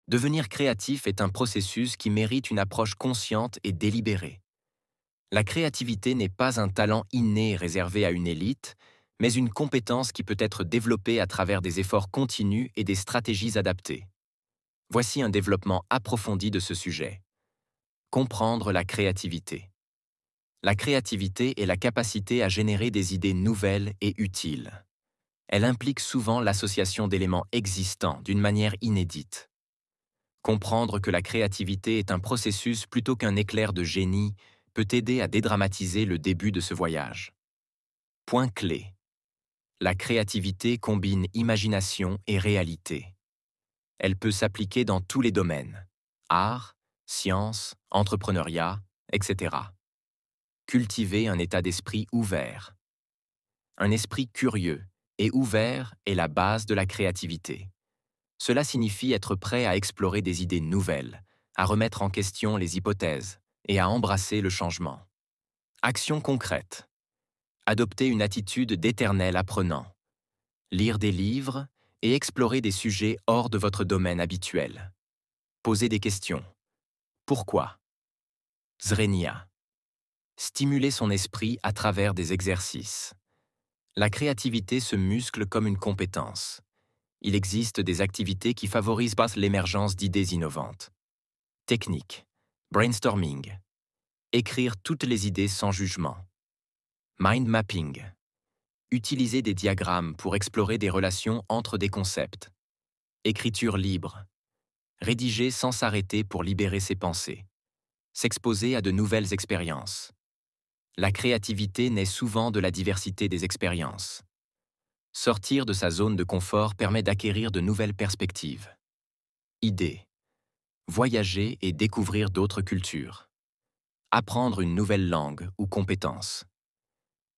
Devenir créatif est un processus qui mérite une approche consciente et délibérée. La créativité n'est pas un talent inné réservé à une élite, mais une compétence qui peut être développée à travers des efforts continus et des stratégies adaptées. Voici un développement approfondi de ce sujet. Comprendre la créativité. La créativité est la capacité à générer des idées nouvelles et utiles. Elle implique souvent l'association d'éléments existants d'une manière inédite. Comprendre que la créativité est un processus plutôt qu'un éclair de génie peut aider à dédramatiser le début de ce voyage. Point clé. La créativité combine imagination et réalité. Elle peut s'appliquer dans tous les domaines: art, sciences, entrepreneuriat, etc. Cultiver un état d'esprit ouvert. Un esprit curieux et ouvert est la base de la créativité. Cela signifie être prêt à explorer des idées nouvelles, à remettre en question les hypothèses et à embrasser le changement. Action concrète. Adopter une attitude d'éternel apprenant. Lire des livres et explorer des sujets hors de votre domaine habituel. Poser des questions. Pourquoi? Zrenia. Stimuler son esprit à travers des exercices. La créativité se muscle comme une compétence. Il existe des activités qui favorisent l'émergence d'idées innovantes. Technique. Brainstorming. Écrire toutes les idées sans jugement. Mind mapping. Utiliser des diagrammes pour explorer des relations entre des concepts. Écriture libre. Rédiger sans s'arrêter pour libérer ses pensées. S'exposer à de nouvelles expériences. La créativité naît souvent de la diversité des expériences. Sortir de sa zone de confort permet d'acquérir de nouvelles perspectives. Idées. Voyager et découvrir d'autres cultures. Apprendre une nouvelle langue ou compétence.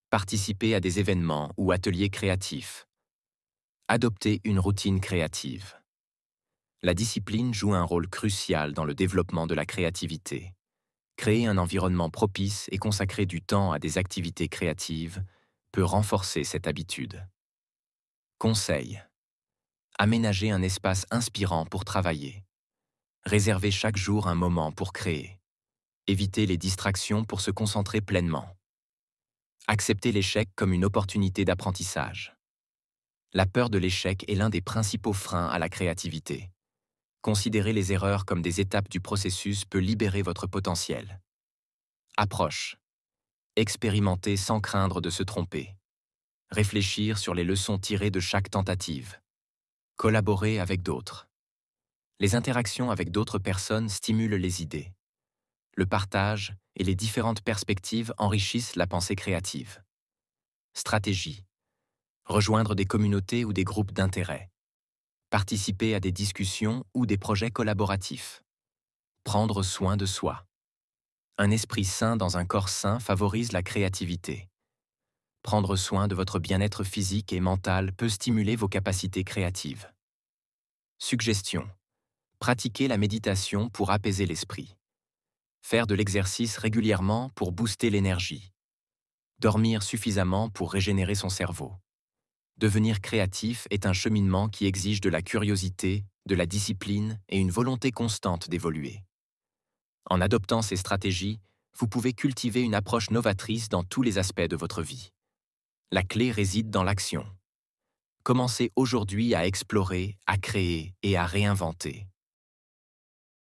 Participer à des événements ou ateliers créatifs. Adopter une routine créative. La discipline joue un rôle crucial dans le développement de la créativité. Créer un environnement propice et consacrer du temps à des activités créatives peut renforcer cette habitude. Conseil. Aménager un espace inspirant pour travailler. Réserver chaque jour un moment pour créer. Éviter les distractions pour se concentrer pleinement. Accepter l'échec comme une opportunité d'apprentissage. La peur de l'échec est l'un des principaux freins à la créativité. Considérer les erreurs comme des étapes du processus peut libérer votre potentiel. Approche. Expérimenter sans craindre de se tromper. Réfléchir sur les leçons tirées de chaque tentative. Collaborer avec d'autres. Les interactions avec d'autres personnes stimulent les idées. Le partage et les différentes perspectives enrichissent la pensée créative. Stratégie. Rejoindre des communautés ou des groupes d'intérêt. Participer à des discussions ou des projets collaboratifs. Prendre soin de soi. Un esprit sain dans un corps sain favorise la créativité. Prendre soin de votre bien-être physique et mental peut stimuler vos capacités créatives. Suggestion. Pratiquer la méditation pour apaiser l'esprit. Faire de l'exercice régulièrement pour booster l'énergie. Dormir suffisamment pour régénérer son cerveau. Devenir créatif est un cheminement qui exige de la curiosité, de la discipline et une volonté constante d'évoluer. En adoptant ces stratégies, vous pouvez cultiver une approche novatrice dans tous les aspects de votre vie. La clé réside dans l'action. Commencez aujourd'hui à explorer, à créer et à réinventer.